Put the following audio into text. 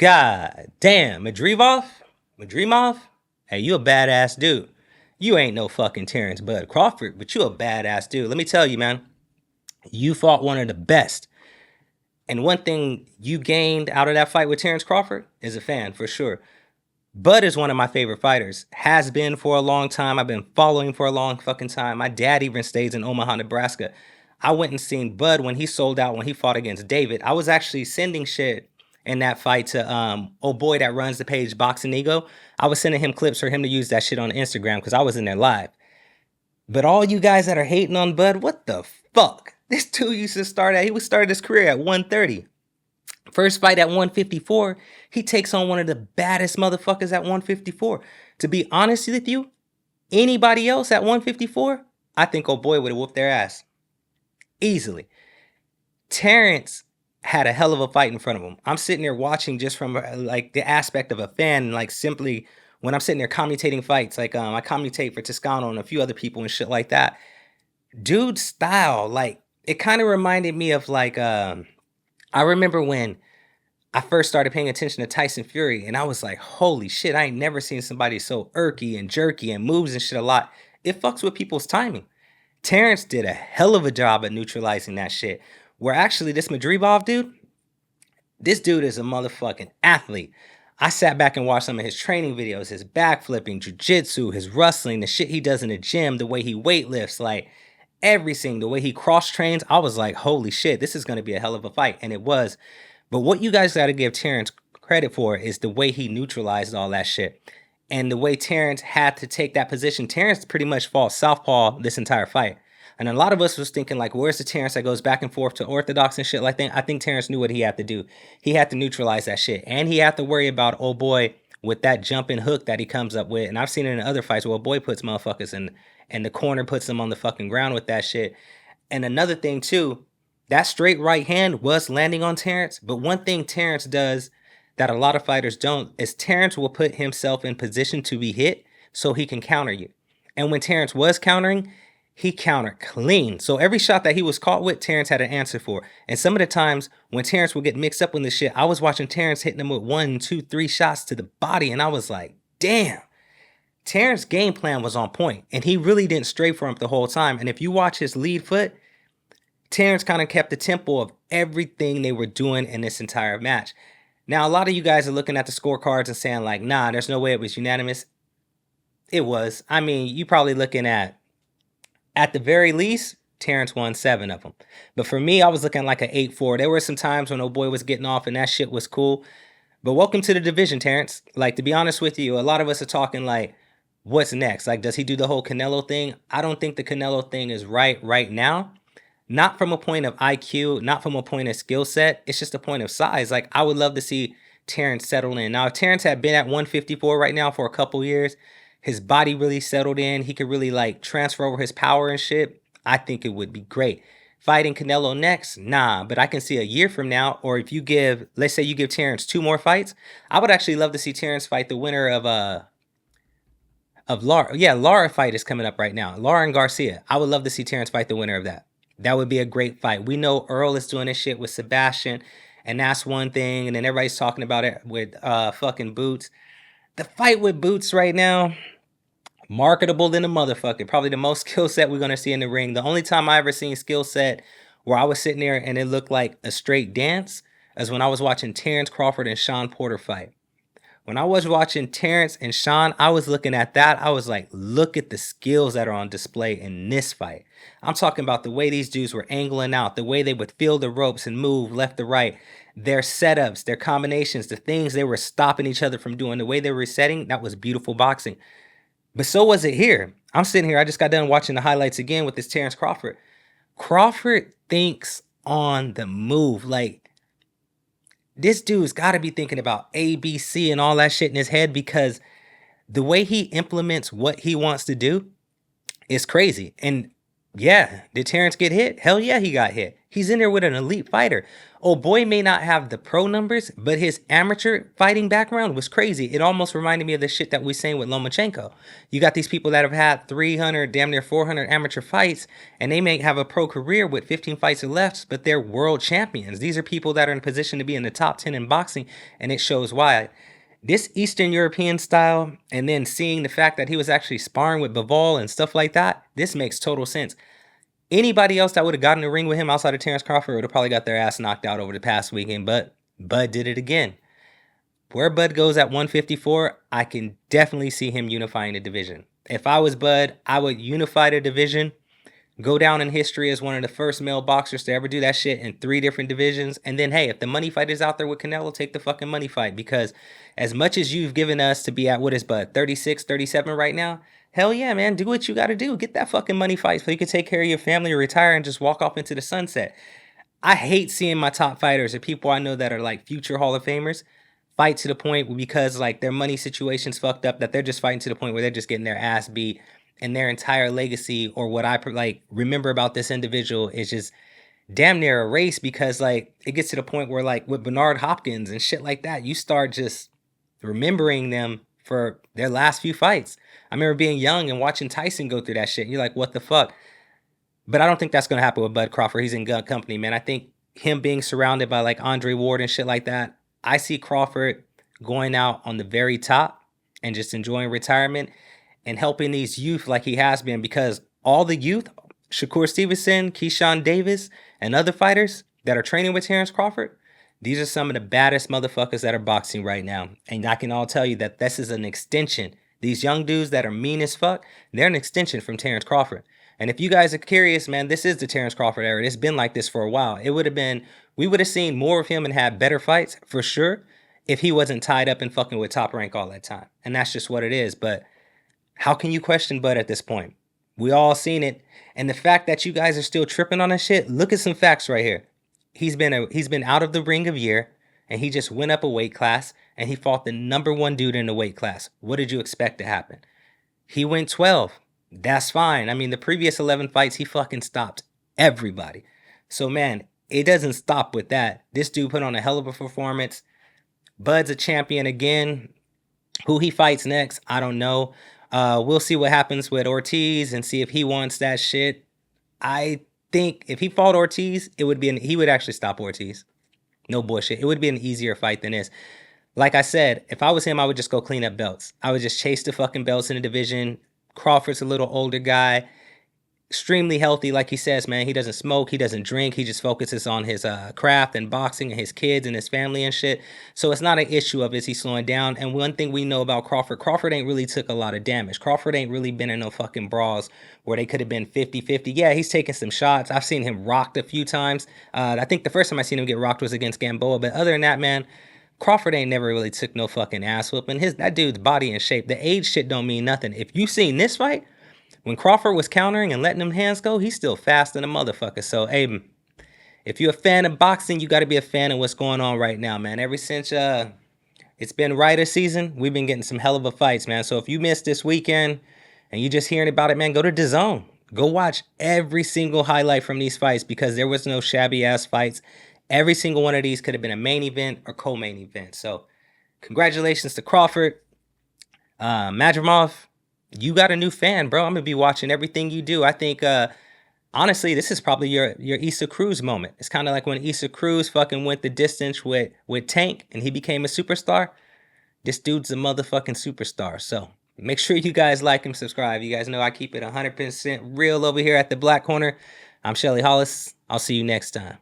God damn, Madrimov? Hey, you a badass dude. You ain't no fucking Terrence Bud Crawford, but you a badass dude. Let me tell you, man, you fought one of the best. And one thing you gained out of that fight with Terrence Crawford is a fan, for sure. Bud is one of my favorite fighters. Has been for a long time. I've been following for a long fucking time. My dad even stays in Omaha, Nebraska. I went and seen Bud when he sold out when he fought against David. I was actually sending shit in that fight to old boy that runs the page Boxing Ego. I was sending him clips for him to use that shit on Instagram because I was in there live. But all you guys that are hating on Bud, what the fuck? This dude used to started his career at 130. First fight at 154, he takes on one of the baddest motherfuckers at 154. To be honest with you, anybody else at 154, I think old boy would have whooped their ass. Easily. Terrence had a hell of a fight in front of him. I'm sitting there watching just from like the aspect of a fan, like simply when I'm sitting there commentating fights, like I commentate for Toscano and a few other people and shit like that. Dude's style, like it kind of reminded me of like I remember when I first started paying attention to Tyson Fury, and I was like, holy shit, I ain't never seen somebody so irky and jerky and moves and shit a lot. It fucks with people's timing. Terrence did a hell of a job at neutralizing that shit. Where actually this Madrimov dude, this dude is a motherfucking athlete. I sat back and watched some of his training videos, his backflipping, jiu-jitsu, his wrestling, the shit he does in the gym, the way he weightlifts, like everything, the way he cross-trains. I was like, holy shit, this is going to be a hell of a fight. And it was. But what you guys got to give Terrence credit for is the way he neutralized all that shit. And the way Terrence had to take that position. Terrence pretty much fought southpaw this entire fight. And a lot of us was thinking, like, where's the Terrence that goes back and forth to orthodox and shit like that? I think Terrence knew what he had to do. He had to neutralize that shit. And he had to worry about old boy with that jumping hook that he comes up with. And I've seen it in other fights where old boy puts motherfuckers in, and the corner puts them on the fucking ground with that shit. And another thing, too, that straight right hand was landing on Terrence. But one thing Terrence does that a lot of fighters don't is Terrence will put himself in position to be hit so he can counter you. And when Terrence was countering, he countered clean. So every shot that he was caught with, Terrence had an answer for. And some of the times when Terrence would get mixed up with this shit, I was watching Terrence hitting him with 1, 2, 3 shots to the body. And I was like, damn. Terrence's game plan was on point. And he really didn't stray for him the whole time. And if you watch his lead foot, Terrence kind of kept the tempo of everything they were doing in this entire match. Now, a lot of you guys are looking at the scorecards and saying like, nah, there's no way it was unanimous. It was. I mean, you probably looking at the very least, Terrence won 7 of them. But for me, I was looking like an 8-4. There were some times when old boy was getting off and that shit was cool. But welcome to the division, Terrence. Like, to be honest with you, a lot of us are talking like, what's next? Like, does he do the whole Canelo thing? I don't think the Canelo thing is right now. Not from a point of IQ, not from a point of skill set. It's just a point of size. Like, I would love to see Terrence settle in. Now, if Terrence had been at 154 right now for a couple years, his body really settled in, he could really like transfer over his power and shit, I think it would be great. Fighting Canelo next? Nah, but I can see a year from now, or if you give, let's say you give Terrence 2 more fights, I would actually love to see Terrence fight the winner of Lara. Yeah, Lara fight is coming up right now. Lara and Garcia. I would love to see Terrence fight the winner of that. That would be a great fight. We know Earl is doing this shit with Sebastian, and that's one thing. And then everybody's talking about it with fucking Boots. The fight with Boots right now, marketable than a motherfucker. Probably the most skill set we're going to see in the ring. The only time I ever seen skill set where I was sitting there and it looked like a straight dance is when I was watching Terrence Crawford and Sean Porter fight. When I was watching Terrence and Sean, I was looking at that. I was like, look at the skills that are on display in this fight. I'm talking about the way these dudes were angling out, the way they would feel the ropes and move left to right, their setups, their combinations, the things they were stopping each other from doing, the way they were resetting. That was beautiful boxing. But so was it here. I'm sitting here. I just got done watching the highlights again with this Terrence Crawford. Crawford thinks on the move. Like, this dude's got to be thinking about A, B, C and all that shit in his head, because the way he implements what he wants to do is crazy. And yeah, did Terrence get hit? Hell yeah, he got hit. He's in there with an elite fighter. Oh boy may not have the pro numbers, but his amateur fighting background was crazy. It almost reminded me of the shit that we saying with Lomachenko. You got these people that have had 300, damn near 400 amateur fights, and they may have a pro career with 15 fights or less, but they're world champions. These are people that are in a position to be in the top 10 in boxing, and it shows why. This Eastern European style, and then seeing the fact that he was actually sparring with Bivol and stuff like that, this makes total sense. Anybody else that would have gotten in the ring with him outside of Terrence Crawford would have probably got their ass knocked out over the past weekend, but Bud did it again. Where Bud goes at 154, I can definitely see him unifying the division. If I was Bud, I would unify the division, go down in history as one of the first male boxers to ever do that shit in 3 different divisions. And then, hey, if the money fight is out there with Canelo, take the fucking money fight. Because as much as you've given us to be at, what is Bud, 36, 37 right now? Hell yeah, man, do what you got to do. Get that fucking money fight so you can take care of your family or retire and just walk off into the sunset. I hate seeing my top fighters or people I know that are like future Hall of Famers fight to the point because like their money situation's fucked up that they're just fighting to the point where they're just getting their ass beat and their entire legacy or what I like remember about this individual is just damn near erased because like it gets to the point where like with Bernard Hopkins and shit like that, you start just remembering them for their last few fights. I remember being young and watching Tyson go through that shit. And you're like, what the fuck? But I don't think that's going to happen with Bud Crawford. He's in good company, man. I think him being surrounded by like Andre Ward and shit like that, I see Crawford going out on the very top and just enjoying retirement and helping these youth like he has been because all the youth, Shakur Stevenson, Keyshawn Davis, and other fighters that are training with Terrence Crawford, these are some of the baddest motherfuckers that are boxing right now. And I can all tell you that this is an extension. These young dudes that are mean as fuck, they're an extension from Terrence Crawford. And if you guys are curious, man, this is the Terrence Crawford era. It's been like this for a while. It would have been, we would have seen more of him and had better fights for sure if he wasn't tied up and fucking with Top Rank all that time. And that's just what it is. But how can you question Bud at this point? We all seen it. And the fact that you guys are still tripping on that shit, look at some facts right here. He's been out of the ring a year, and he just went up a weight class, and he fought the number 1 dude in the weight class. What did you expect to happen? He went 12. That's fine. I mean, the previous 11 fights, he fucking stopped everybody. So, man, it doesn't stop with that. This dude put on a hell of a performance. Bud's a champion again. Who he fights next, I don't know. We'll see what happens with Ortiz and see if he wants that shit. I think if he fought Ortiz, he would actually stop Ortiz. No bullshit. It would be an easier fight than this. Like I said, if I was him, I would just go clean up belts. I would just chase the fucking belts in the division. Crawford's a little older guy. Extremely healthy, like he says, man. He doesn't smoke. He doesn't drink. He just focuses on his craft and boxing and his kids and his family and shit. So it's not an issue of is he slowing down. And one thing we know about Crawford ain't really took a lot of damage. Crawford ain't really been in no fucking brawls where they could have been 50-50. Yeah, he's taken some shots. I've seen him rocked a few times. I think the first time I seen him get rocked was against Gamboa. But other than that, man, Crawford ain't never really took no fucking ass whooping. That dude's body and shape. The age shit don't mean nothing. If you seen this fight, when Crawford was countering and letting them hands go, he's still fast than a motherfucker. So, hey, if you're a fan of boxing, you got to be a fan of what's going on right now, man. Ever since it's been Ryder season, we've been getting some hell of a fights, man. So if you missed this weekend and you just hearing about it, man, go to DAZN. Go watch every single highlight from these fights because there was no shabby-ass fights. Every single one of these could have been a main event or co-main event. So congratulations to Crawford. Madrimov, you got a new fan, bro. I'm going to be watching everything you do. I think, honestly, this is probably your Issa Cruz moment. It's kind of like when Issa Cruz fucking went the distance with Tank and he became a superstar. This dude's a motherfucking superstar. So make sure you guys like him, subscribe. You guys know I keep it 100% real over here at the Black Corner. I'm Shelly Hollis. I'll see you next time.